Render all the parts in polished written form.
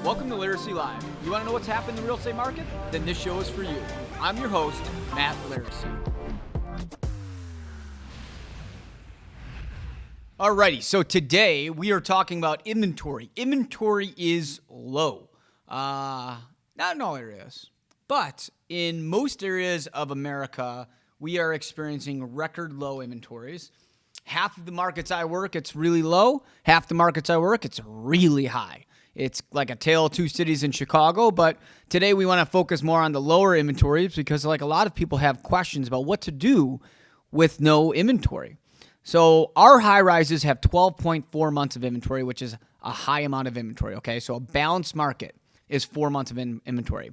Welcome to Laricy Live. You want to know what's happening in the real estate market? Then this show is for you. I'm your host, Matt Laricy. Alrighty, so today we are talking about inventory. Inventory is low. Not in all areas, but in most areas of America, we are experiencing record low inventories. Half of the markets I work, it's really low. Half the markets I work, it's really high. It's like a tale of two cities in Chicago, but today we want to focus more on the lower inventories because like a lot of people have questions about what to do with no inventory. So our high rises have 12.4 months of inventory, which is a high amount of inventory, okay? So a balanced market is 4 months of inventory.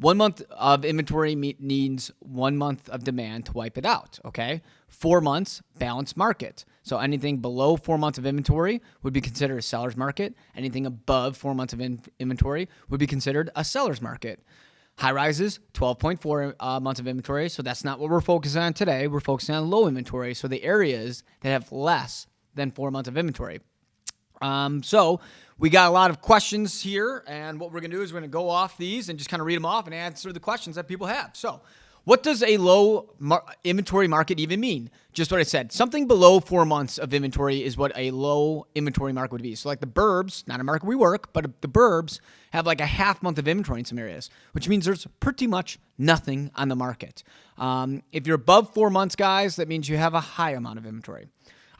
1 month of inventory needs 1 month of demand to wipe it out, okay? 4 months, balanced market. So anything below 4 months of inventory would be considered a seller's market. Anything above 4 months of inventory would be considered a seller's market. High rises, 12.4 months of inventory. So that's not what we're focusing on today. We're focusing on low inventory. So the areas that have less than 4 months of inventory. So we got a lot of questions here, and what we're going to do is we're going to go off these and just kind of read them off and answer the questions that people have. So what does a low inventory market even mean? Just what I said. Something below 4 months of inventory is what a low inventory market would be. So like the burbs, not a market we work, but the burbs have like a half month of inventory in some areas, which means there's pretty much nothing on the market. If you're above 4 months, guys, that means you have a high amount of inventory.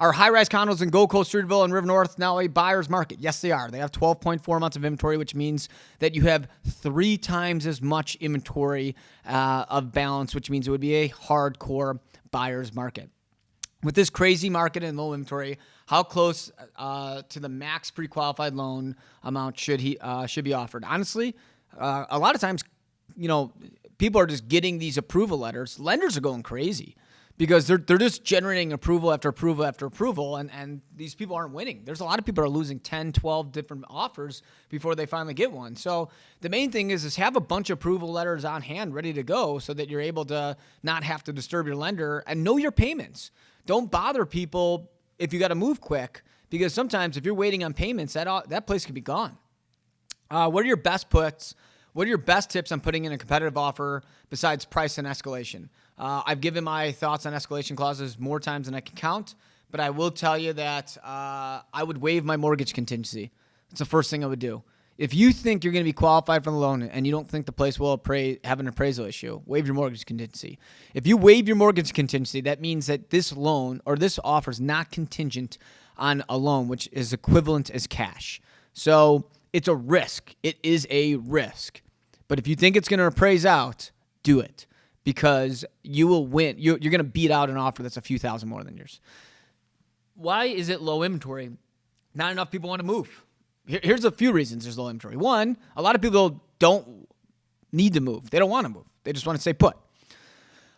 Our high-rise condos in Gold Coast, Streeterville, and River North now a buyer's market. Yes, they are. They have 12.4 months of inventory, which means that you have 3 times as much inventory of balance, which means it would be a hardcore buyer's market. With this crazy market and low inventory, how close to the max pre-qualified loan amount should be offered? Honestly, a lot of times, people are just getting these approval letters. Lenders are going crazy, because they're just generating approval after approval after approval, and these people aren't winning. There's a lot of people are losing 10, 12 different offers before they finally get one. So the main thing is have a bunch of approval letters on hand ready to go so that you're able to not have to disturb your lender, and know your payments. Don't bother people if you got to move quick, because sometimes if you're waiting on payments, that place could be gone. What are your best puts? What are your best tips on putting in a competitive offer besides price and escalation? I've given my thoughts on escalation clauses more times than I can count, but I will tell you that I would waive my mortgage contingency. It's the first thing I would do. If you think you're going to be qualified for the loan and you don't think the place will have an appraisal issue, waive your mortgage contingency. If you waive your mortgage contingency, that means that this loan or this offer is not contingent on a loan, which is equivalent as cash. So it's a risk. It is a risk. But if you think it's going to appraise out, do it, because you will win. You're going to beat out an offer that's a few thousand more than yours. Why is it low inventory? Not enough people want to move. Here's a few reasons there's low inventory. One, a lot of people don't need to move. They don't want to move. They just want to stay put.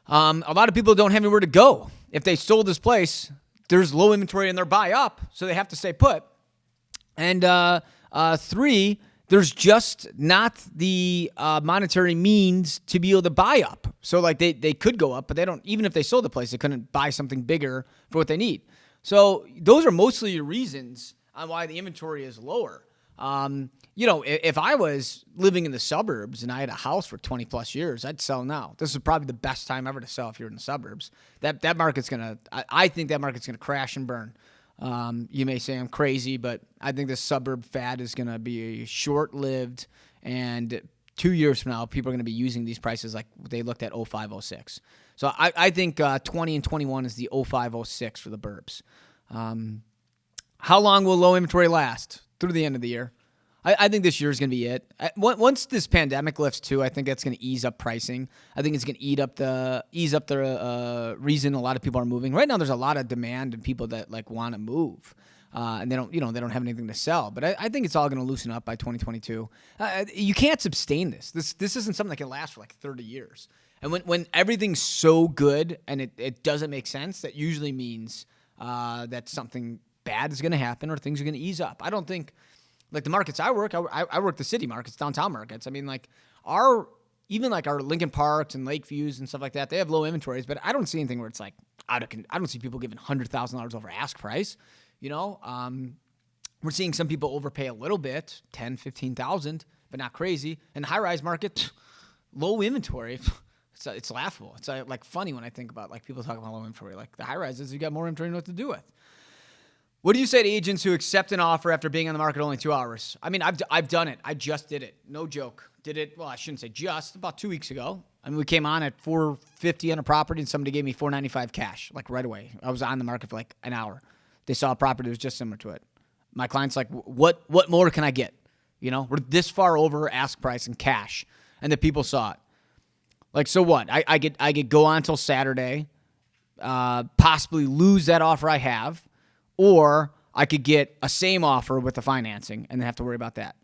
A lot of people don't have anywhere to go. If they sold this place, there's low inventory in their buy up, so they have to stay put. And 3, there's just not the monetary means to be able to buy up. So like they could go up, but they don't. Even if they sold the place, they couldn't buy something bigger for what they need. So those are mostly your reasons on why the inventory is lower. If I was living in the suburbs and I had a house for 20 plus years, I'd sell now. This is probably the best time ever to sell if you're in the suburbs. That market's I think that market's gonna crash and burn. You may say I'm crazy, but I think this suburb fad is going to be short-lived, and 2 years from now, people are going to be using these prices like they looked at 05, 06. So I think 20 and 21 is the 05, 06 for the burbs. How long will low inventory last? Through the end of the year. I think this year is going to be it. Once this pandemic lifts too, I think that's going to ease up pricing. I think it's going to ease up the reason a lot of people are moving. Right now, there's a lot of demand and people that like want to move, and they don't have anything to sell. But I think it's all going to loosen up by 2022. You can't sustain this. This isn't something that can last for like 30 years. And when everything's so good and it doesn't make sense, that usually means that something bad is going to happen or things are going to ease up. I don't think. Like the markets I work the city markets, downtown markets. I mean, like our Lincoln Parks and Lakeviews and stuff like that, they have low inventories, but I don't see anything where it's like I don't see people giving $100,000 over ask price. We're seeing some people overpay a little bit, 10, 15,000, but not crazy. And the high-rise market, low inventory, it's laughable. It's like funny when I think about like people talk about low inventory. Like the high-rises, you got more inventory to know what to do with. What do you say to agents who accept an offer after being on the market only 2 hours? I mean, I've done it. I just did it. No joke. Did it, well, I shouldn't say just, about 2 weeks ago. I mean, we came on at $450 on a property and somebody gave me $495 cash, like right away. I was on the market for like an hour. They saw a property that was just similar to it. My client's like, what more can I get? You know, we're this far over ask price and cash. And the people saw it. Like, so what? I could go on until Saturday, possibly lose that offer I have, or I could get a same offer with the financing and then have to worry about that.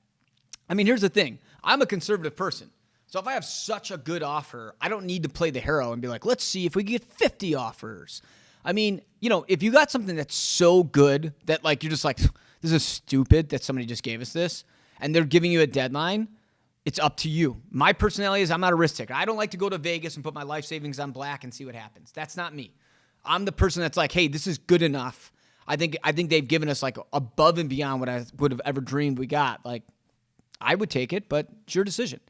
I mean, here's the thing. I'm a conservative person. So if I have such a good offer, I don't need to play the hero and be like, let's see if we can get 50 offers. I mean, you know, if you got something that's so good that like you're just like, this is stupid that somebody just gave us this, and they're giving you a deadline, it's up to you. My personality is I'm not a risk taker. I don't like to go to Vegas and put my life savings on black and see what happens. That's not me. I'm the person that's like, hey, this is good enough. I think they've given us like above and beyond what I would have ever dreamed we got. Like, I would take it, but it's your decision.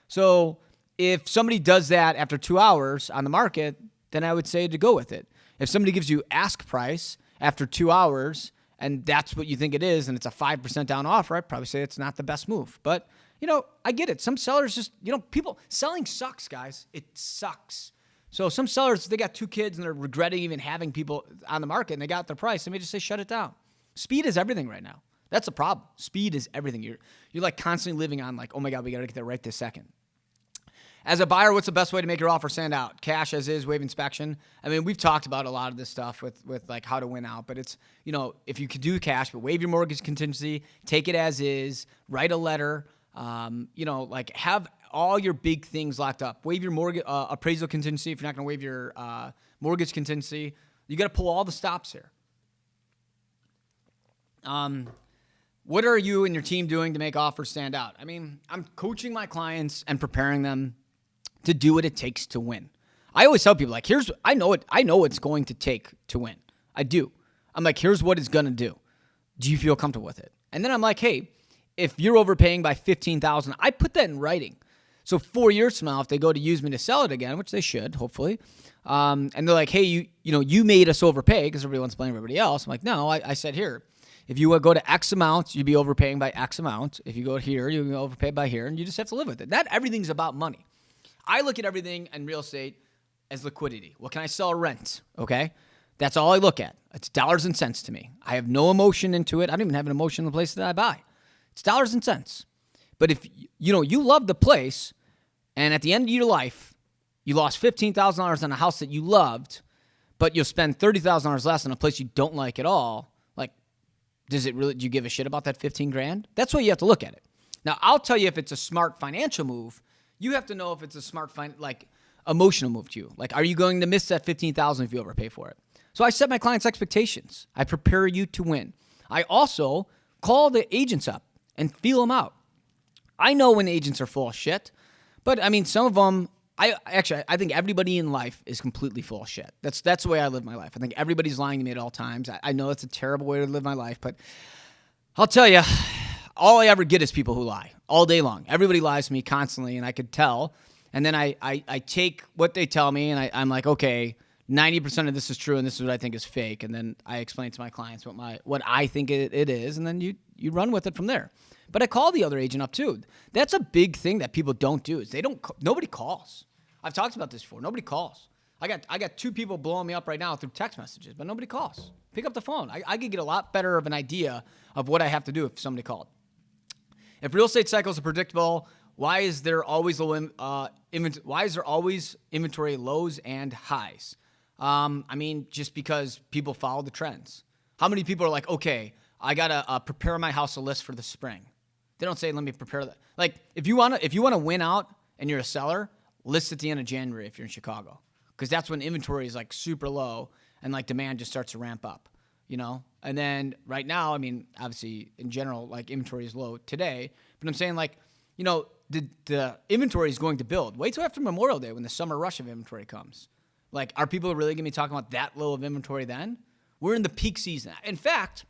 So if somebody does that after 2 hours on the market, then I would say to go with it. If somebody gives you ask price after 2 hours and that's what you think it is and it's a 5% down offer, I'd probably say it's not the best move. But, you know, I get it. Some sellers just, you know, people, selling sucks, guys. It sucks. So some sellers, they got 2 kids and they're regretting even having people on the market and they got their price. They may just say, shut it down. Speed is everything right now. That's the problem. Speed is everything. You're like constantly living on like, oh my God, we got to get there right this second. As a buyer, what's the best way to make your offer stand out? Cash as is, waive inspection. I mean, we've talked about a lot of this stuff with like how to win out, but it's, you know, if you could do cash, but waive your mortgage contingency, take it as is, write a letter, you know, like have all your big things locked up. Waive your mortgage appraisal contingency if you're not going to waive your mortgage contingency. You got to pull all the stops here. What are you and your team doing to make offers stand out? I mean, I'm coaching my clients and preparing them to do what it takes to win. I always tell people like, I know what it's going to take to win. I do. I'm like, here's what it's going to do. Do you feel comfortable with it? And then I'm like, hey, if you're overpaying by $15,000, I put that in writing. So 4 years from now, if they go to use me to sell it again, which they should, hopefully, and they're like, hey, you made us overpay because everybody wants to blame everybody else. I'm like, no, I said here, if you go to X amount, you'd be overpaying by X amount. If you go here, you'll be overpaid by here, and you just have to live with it. Not everything's about money. I look at everything in real estate as liquidity. What can I sell or rent? Okay? That's all I look at. It's dollars and cents to me. I have no emotion into it. I don't even have an emotion in the place that I buy. It's dollars and cents. But if you love the place, and at the end of your life, you lost $15,000 on a house that you loved, but you'll spend $30,000 less on a place you don't like at all, do you give a shit about that 15 grand? That's why you have to look at it. Now, I'll tell you if it's a smart financial move. You have to know if it's a smart, emotional move to you. Like, are you going to miss that 15,000 if you overpay for it? So I set my clients' expectations. I prepare you to win. I also call the agents up and feel them out. I know when agents are full of shit, but I mean, some of them, I think everybody in life is completely full of shit. That's the way I live my life. I think everybody's lying to me at all times. I know it's a terrible way to live my life, but I'll tell you, all I ever get is people who lie all day long. Everybody lies to me constantly, and I could tell. And then I take what they tell me, and I'm like, okay, 90% of this is true, and this is what I think is fake. And then I explain to my clients what I think it is, and then you run with it from there. But I call the other agent up too. That's a big thing that people don't do. Is nobody calls. I've talked about this before. Nobody calls. I got 2 people blowing me up right now through text messages, but nobody calls. Pick up the phone. I could get a lot better of an idea of what I have to do if somebody called. If real estate cycles are predictable, why is there always inventory lows and highs? I mean, just because people follow the trends. How many people are like, okay, I gotta prepare my house a list for the spring? They don't say, let me prepare that. Like, if you wanna win out and you're a seller, list at the end of January if you're in Chicago, because that's when inventory is like super low and like demand just starts to ramp up, And then right now, I mean, obviously in general, like inventory is low today, but I'm saying like, the inventory is going to build. Wait till after Memorial Day when the summer rush of inventory comes. Like, are people really going to be talking about that low of inventory then? We're in the peak season. In fact,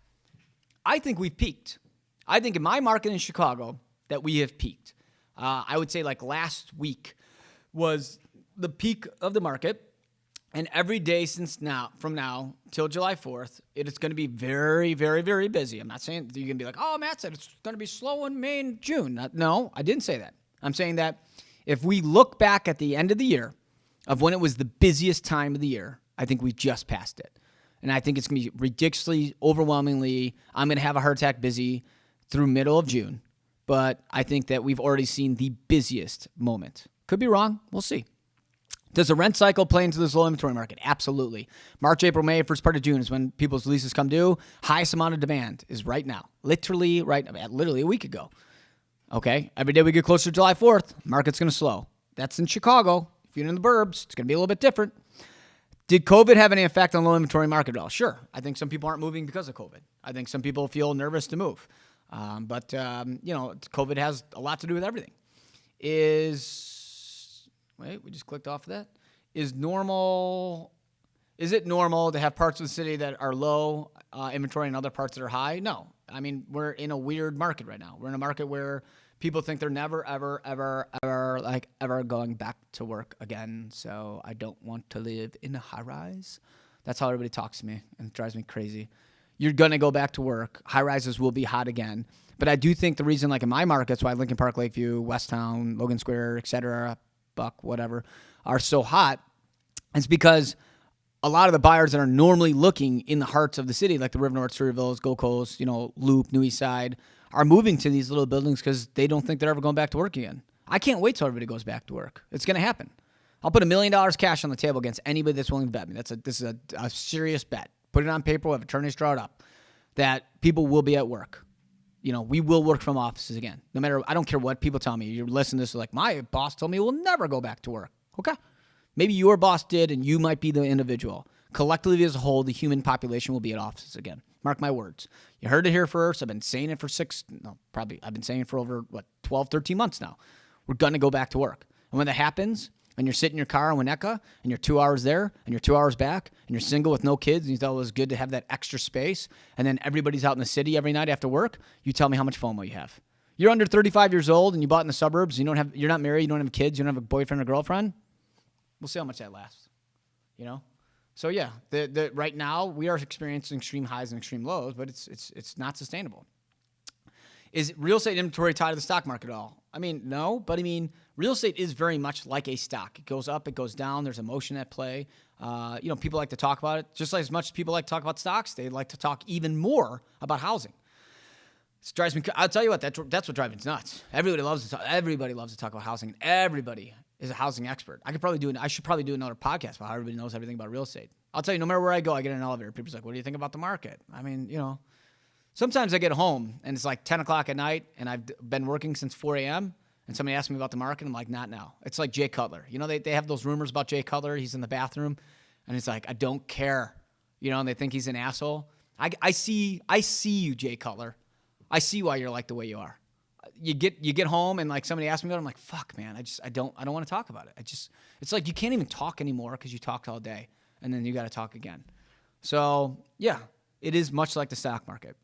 I think we've peaked. I think in my market in Chicago that we have peaked. I would say like last week was the peak of the market. And every day from now till July 4th, it is going to be very, very, very busy. I'm not saying you're going to be like, oh, Matt said it's going to be slow in May and June. No, I didn't say that. I'm saying that if we look back at the end of the year of when it was the busiest time of the year, I think we just passed it. And I think it's going to be ridiculously, overwhelmingly, I'm going to have a heart attack busy through middle of June. But I think that we've already seen the busiest moment. Could be wrong. We'll see. Does the rent cycle play into this low inventory market? Absolutely. March, April, May, first part of June is when people's leases come due. Highest amount of demand is right now. Literally a week ago. Okay? Every day we get closer to July 4th, market's going to slow. That's in Chicago. If you're in the burbs, it's going to be a little bit different. Did COVID have any effect on low inventory market at all? Sure. I think some people aren't moving because of COVID. I think some people feel nervous to move. But COVID has a lot to do with everything. We just clicked off of that. Is it normal to have parts of the city that are low inventory and other parts that are high? No. I mean, we're in a weird market right now. We're in a market where people think they're never, ever, ever, ever going back to work again. So I don't want to live in a high rise. That's how everybody talks to me, and it drives me crazy. You're going to go back to work. High rises will be hot again. But I do think the reason, like in my markets, why Lincoln Park, Lakeview, Westtown, Logan Square, et cetera, Buck, whatever, are so hot, is because a lot of the buyers that are normally looking in the hearts of the city, like the River North, Storyville, Gold Coast, Loop, New East Side, are moving to these little buildings because they don't think they're ever going back to work again. I can't wait till everybody goes back to work. It's going to happen. I'll put $1 million cash on the table against anybody that's willing to bet me. This is a serious bet. Put it on paper. We'll have attorneys draw it up that people will be at work. We will work from offices again. No matter, I don't care what people tell me. You're listening to this like, my boss told me we'll never go back to work. Okay. Maybe your boss did, and you might be the individual. Collectively as a whole, the human population will be at offices again. Mark my words. You heard it here first. I've been saying it for I've been saying it for over, 12, 13 months now. We're going to go back to work. And when that happens, and you're sitting in your car in Winnetka, and you're 2 hours there, and you're 2 hours back, and you're single with no kids, and you thought it was good to have that extra space, and then everybody's out in the city every night after work, you tell me how much FOMO you have. You're under 35 years old, and you bought in the suburbs, you're not married, you don't have kids, you don't have a boyfriend or girlfriend. We'll see how much that lasts. So yeah, right now we are experiencing extreme highs and extreme lows, but it's not sustainable. Is real estate inventory tied to the stock market at all? I mean, no, but real estate is very much like a stock. It goes up, it goes down. There's emotion at play. People like to talk about it. Just like as much as people like to talk about stocks, they like to talk even more about housing. It drives me. I'll tell you what. That's what drives me nuts. Everybody loves to talk about housing, and everybody is a housing expert. I should probably do another podcast about how everybody knows everything about real estate. I'll tell you, no matter where I go, I get in an elevator. People's like, "What do you think about the market?" Sometimes I get home and it's like 10 o'clock at night, and I've been working since 4 a.m. and somebody asks me about the market. I'm like, not now. It's like Jay Cutler. They have those rumors about Jay Cutler. He's in the bathroom, and it's like, I don't care. And they think he's an asshole. I see you, Jay Cutler. I see why you're like the way you are. You get home and like somebody asks me about it, I'm like, fuck, man. I don't want to talk about it. It's like you can't even talk anymore because you talked all day, and then you got to talk again. So yeah, it is much like the stock market.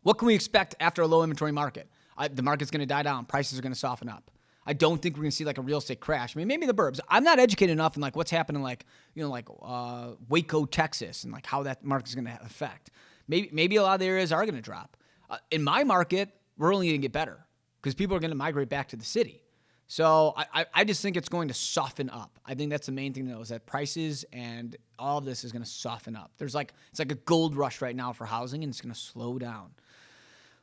What can we expect after a low inventory market? The market's going to die down. Prices are going to soften up. I don't think we're going to see like a real estate crash. I mean, maybe the burbs. I'm not educated enough in like what's happening Waco, Texas, and like how that market's going to affect. Maybe a lot of the areas are going to drop. In my market, we're only going to get better because people are going to migrate back to the city. So I just think it's going to soften up. I think that's the main thing to know is that prices and all of this is going to soften up. It's like a gold rush right now for housing, and it's going to slow down.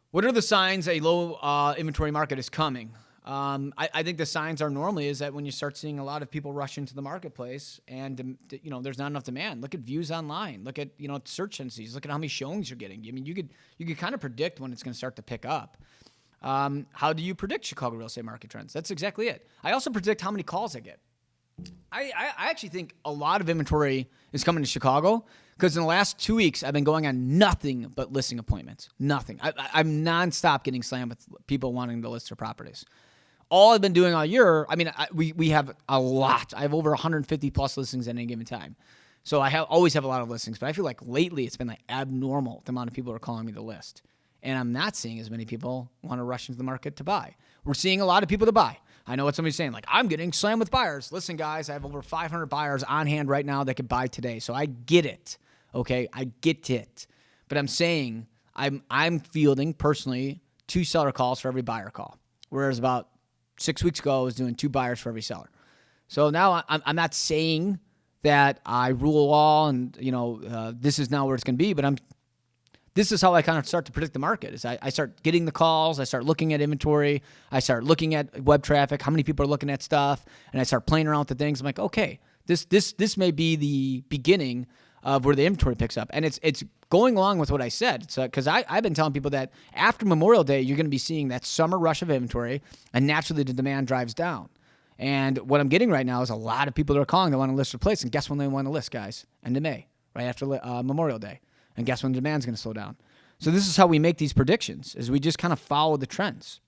What are the signs a low inventory market is coming? I think the signs are normally is that when you start seeing a lot of people rush into the marketplace and, there's not enough demand. Look at views online. Look at, search tendencies. Look at how many showings you're getting. I mean, you could kind of predict when it's going to start to pick up. How do you predict Chicago real estate market trends? That's exactly it. I also predict how many calls I get. I actually think a lot of inventory is coming to Chicago because in the last 2 weeks, I've been going on nothing but listing appointments. Nothing. I'm nonstop getting slammed with people wanting to list their properties. All I've been doing all year, we have a lot. I have over 150 plus listings at any given time. So I always have a lot of listings, but I feel like lately it's been like abnormal the amount of people who are calling me to list. And I'm not seeing as many people want to rush into the market to buy. We're seeing a lot of people to buy. I know what somebody's saying, like, I'm getting slammed with buyers. Listen, guys, I have over 500 buyers on hand right now that could buy today. So I get it, okay? I get it. But I'm saying I'm fielding, personally, 2 seller calls for every buyer call, whereas about 6 weeks ago, I was doing 2 buyers for every seller. So now I'm not saying that I rule all and, this is now where it's going to be, but this is how I kind of start to predict the market. Is I start getting the calls, I start looking at inventory, I start looking at web traffic, how many people are looking at stuff, and I start playing around with the things. I'm like, okay, this may be the beginning of where the inventory picks up. And it's going along with what I said. So, because I've been telling people that after Memorial Day, you're going to be seeing that summer rush of inventory, and naturally the demand drives down. And what I'm getting right now is a lot of people that are calling that want to list their place. And guess when they want to list, guys? End of May, right after Memorial Day. And guess when demand's going to slow down? So this is how we make these predictions, is we just kind of follow the trends.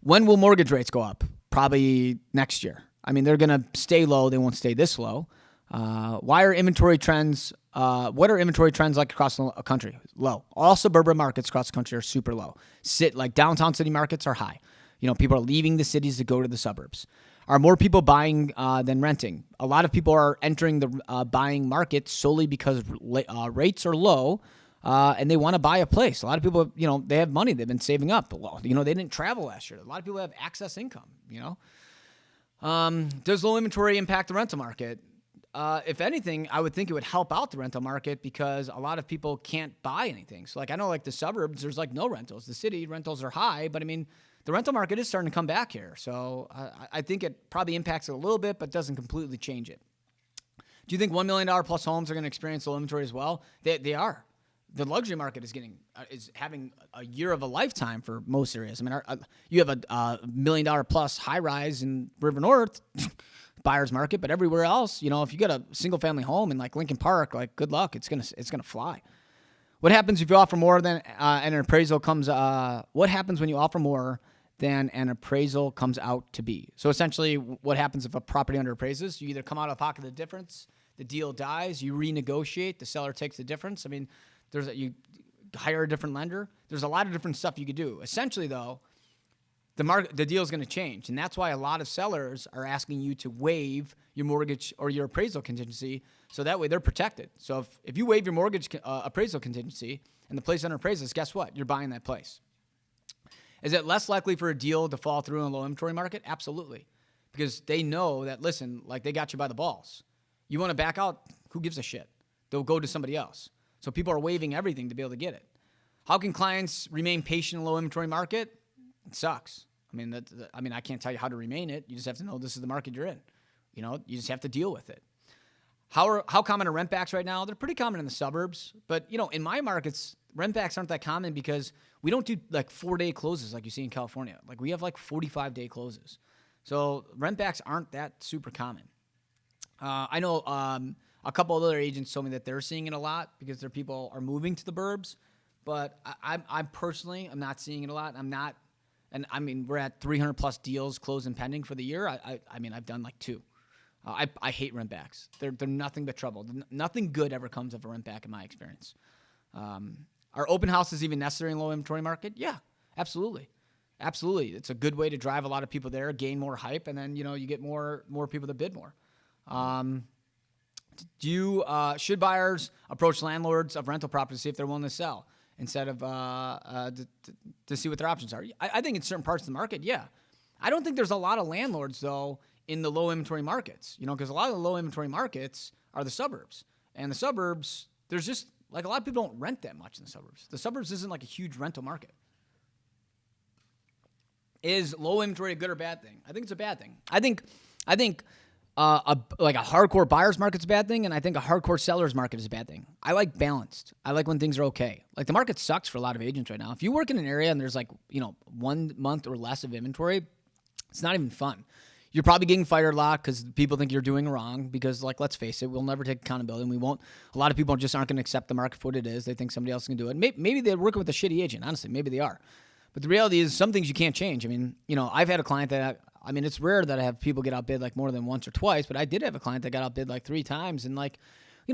When will mortgage rates go up? Probably next year. I mean, they're going to stay low. They won't stay this low. Why are inventory trends? What are inventory trends like across the country? Low. All suburban markets across the country are super low. Like downtown city markets are high. People are leaving the cities to go to the suburbs. Are more people buying than renting? A lot of people are entering the buying market solely because rates are low, and they want to buy a place. A lot of people, they have money. They've been saving up. They didn't travel last year. A lot of people have excess income, Does low inventory impact the rental market? If anything, I would think it would help out the rental market because a lot of people can't buy anything. So, I know, the suburbs, there's, no rentals. The city rentals are high, but, the rental market is starting to come back here. So I think it probably impacts it a little bit, but doesn't completely change it. Do you think $1 million plus homes are going to experience low inventory as well? They are. The luxury market is having a year of a lifetime for most areas. You have a $1 million plus high rise in River North buyer's market, but everywhere else, if you got a single family home in Lincoln Park, good luck. It's gonna fly. What happens if you offer more than an appraisal comes? What happens when you offer more than an appraisal comes out to be? So essentially, what happens if a property underappraises? You either come out of pocket the difference, the deal dies, you renegotiate, the seller takes the difference. You hire a different lender. There's a lot of different stuff you could do. Essentially, though, the deal is going to change, and that's why a lot of sellers are asking you to waive your mortgage or your appraisal contingency, so that way they're protected. So if you waive your mortgage appraisal contingency and the place underappraises, guess what? You're buying that place. Is it less likely for a deal to fall through in a low inventory market? Absolutely. Because they know that, listen, they got you by the balls. You want to back out? Who gives a shit? They'll go to somebody else. So people are waiving everything to be able to get it. How can clients remain patient in a low inventory market? It sucks. I can't tell you how to remain it. You just have to know this is the market you're in. You just have to deal with it. How common are rent backs right now? They're pretty common in the suburbs. But, in my markets, rent backs aren't that common because we don't do 4-day closes like you see in California. We have 45-day closes. So rent backs aren't that super common. I know a couple of other agents told me that they're seeing it a lot because their people are moving to the burbs. But I personally, I'm not seeing it a lot. I'm not. And we're at 300 plus deals closed and pending for the year. I've done 2. I hate rent backs. They're nothing but trouble. Nothing good ever comes of a rent back in my experience. Are open houses even necessary in low inventory market? Yeah, absolutely. Absolutely. It's a good way to drive a lot of people there, gain more hype, and then, you get more people to bid more. Should buyers approach landlords of rental properties to see if they're willing to sell instead of to see what their options are? I think in certain parts of the market, yeah. I don't think there's a lot of landlords, though, in the low inventory markets, because a lot of the low inventory markets are the suburbs. And the suburbs, there's just, a lot of people don't rent that much in the suburbs. The suburbs isn't a huge rental market. Is low inventory a good or bad thing? I think it's a bad thing. I think a hardcore buyer's market's a bad thing, and I think a hardcore seller's market is a bad thing. I like balanced. I like when things are okay. The market sucks for a lot of agents right now. If you work in an area and there's 1 month or less of inventory, it's not even fun. You're probably getting fired a lot because people think you're doing wrong because, let's face it, we'll never take accountability, and we won't. A lot of people just aren't going to accept the market for what it is. They think somebody else can do it. Maybe they're working with a shitty agent. Honestly, maybe they are. But the reality is some things you can't change. I've had a client that, it's rare that I have people get outbid more than once or twice, but I did have a client that got outbid 3 times. And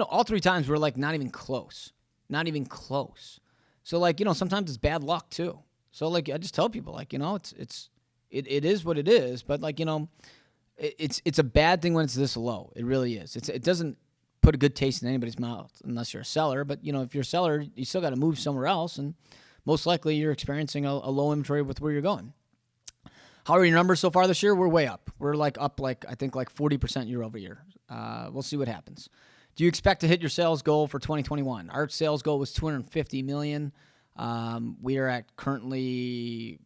all 3 times we're not even close. Not even close. So like, sometimes it's bad luck too. So like, I just tell people like, it is what it is, but like, it's a bad thing when it's this low. It really is. It doesn't put a good taste in anybody's mouth unless you're a seller. But if you're a seller, you still got to move somewhere else, and most likely you're experiencing a low inventory with where you're going. How are your numbers so far this year? We're way up. We're up I think 40% year over year. We'll see what happens. Do you expect to hit your sales goal for 2021? Our sales goal was $250 million. We are at currently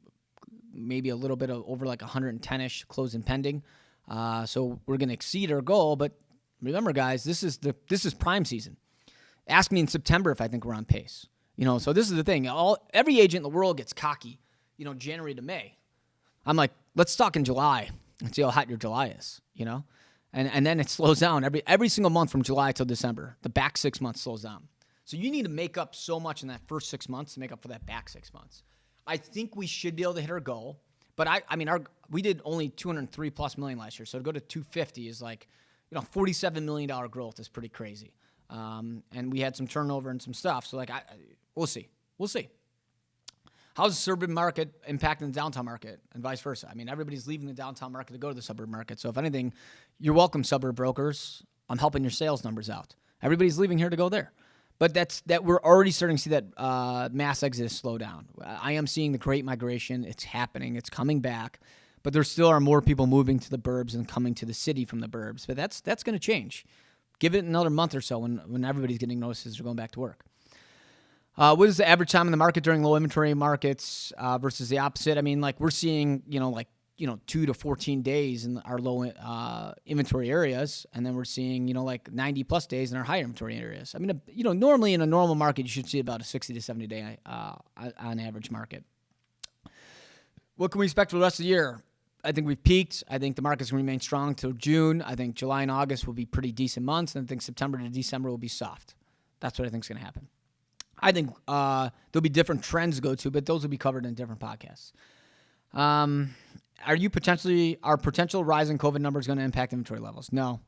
maybe a little bit over 110-ish closing pending. So we're going to exceed our goal. But remember, guys, this is prime season. Ask me in September if I think we're on pace. So this is the thing. Every agent in the world gets cocky, January to May. I'm like, let's talk in July and see how hot your July is, and then it slows down every single month from July till December. The back 6 months slows down. So you need to make up so much in that first 6 months to make up for that back 6 months. I think we should be able to hit our goal, but we did only $203+ million last year. So to go to 250 is $47 million growth is pretty crazy. And we had some turnover and some stuff. So we'll see. How's the suburban market impacting the downtown market and vice versa? Everybody's leaving the downtown market to go to the suburban market. So if anything, you're welcome, suburb brokers. I'm helping your sales numbers out. Everybody's leaving here to go there. But we're already starting to see that mass exodus slow down. I am seeing the great migration. It's happening. It's coming back. But there still are more people moving to the burbs and coming to the city from the burbs. But that's going to change. Give it another month or so when everybody's getting notices they're going back to work. What is the average time in the market during low inventory markets versus the opposite? We're seeing, 2 to 14 days in our low inventory areas, and then we're seeing, 90+ days in our high inventory areas. Normally in a normal market, you should see about a 60 to 70 day on average market. What can we expect for the rest of the year? I think we've peaked. I think the market's going to remain strong till June. I think July and August will be pretty decent months, and I think September to December will be soft. That's what I think is going to happen. I think there'll be different trends to go to, but those will be covered in different podcasts. Are potential rise in COVID numbers going to impact inventory levels? No.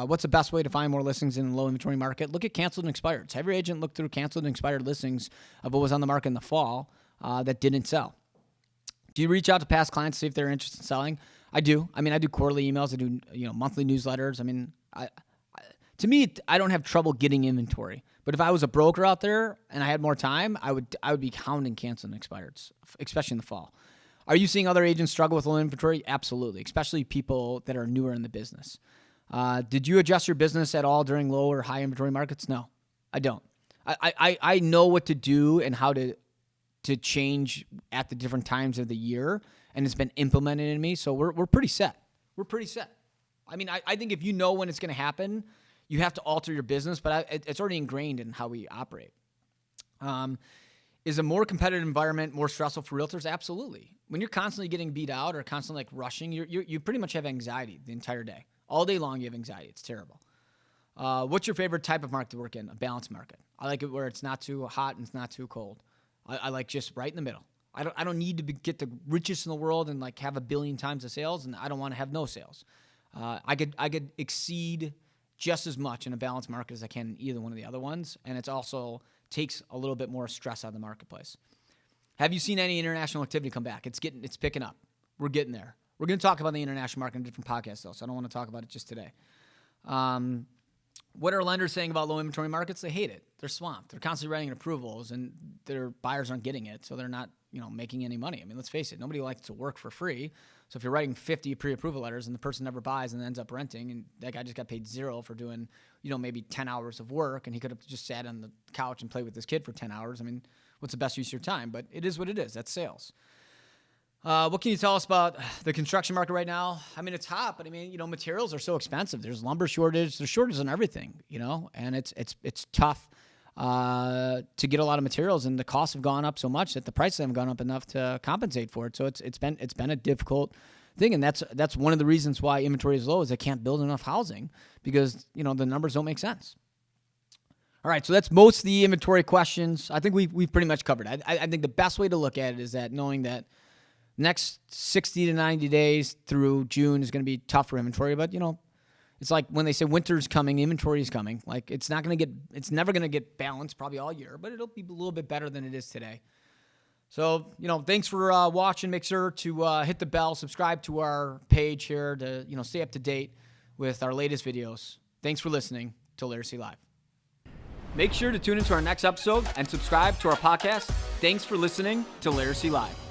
What's the best way to find more listings in the low inventory market? Look at canceled and expired. Have your agent look through canceled and expired listings of what was on the market in the fall that didn't sell. Do you reach out to past clients to see if they're interested in selling? I do. I do quarterly emails. I do monthly newsletters. To me, I don't have trouble getting inventory. But if I was a broker out there and I had more time, I would be hounding canceled and expireds, especially in the fall. Are you seeing other agents struggle with low inventory? Absolutely, especially people that are newer in the business. Did you adjust your business at all during low or high inventory markets? No, I don't. I know what to do and how to change at the different times of the year, and it's been implemented in me. So we're pretty set. We're pretty set. I think if you know when it's going to happen, you have to alter your business, but it's already ingrained in how we operate. Is a more competitive environment more stressful for realtors? Absolutely. When you're constantly getting beat out or constantly rushing, you pretty much have anxiety the entire day. All day long, you have anxiety. It's terrible. What's your favorite type of market to work in? A balanced market. I like it where it's not too hot and it's not too cold. I like just right in the middle. I don't need to get the richest in the world and have 1 billion times the sales, and I don't want to have no sales. I could exceed just as much in a balanced market as I can in either one of the other ones, and it's also takes a little bit more stress out of the marketplace. Have you seen any international activity come back? It's picking up. We're getting there. We're going to talk about the international market in a different podcast, though, so I don't want to talk about it just today. What are lenders saying about low inventory markets? They hate it. They're swamped. They're constantly writing approvals, and their buyers aren't getting it, so they're not making any money. Let's face it. Nobody likes to work for free. So if you're writing 50 pre-approval letters and the person never buys and ends up renting, and that guy just got paid $0 for doing, maybe 10 hours of work, and he could have just sat on the couch and played with his kid for 10 hours. What's the best use of your time? But it is what it is. That's sales. What can you tell us about the construction market right now? It's hot, but materials are so expensive. There's lumber shortage. There's shortages on everything, and it's tough to get a lot of materials, and the costs have gone up so much that the prices haven't gone up enough to compensate for it. So it's been a difficult thing, and that's one of the reasons why inventory is low is they can't build enough housing because the numbers don't make sense. All right, so that's most of the inventory questions. I think we've pretty much covered it. I think the best way to look at it is that knowing that next 60 to 90 days through June is going to be tough for inventory, but It's like when they say winter's coming, inventory is coming. Like it's never going to get balanced probably all year, but it'll be a little bit better than it is today. So, thanks for watching. Make sure to hit the bell, subscribe to our page here to, stay up to date with our latest videos. Thanks for listening to Laricy Live. Make sure to tune into our next episode and subscribe to our podcast. Thanks for listening to Laricy Live.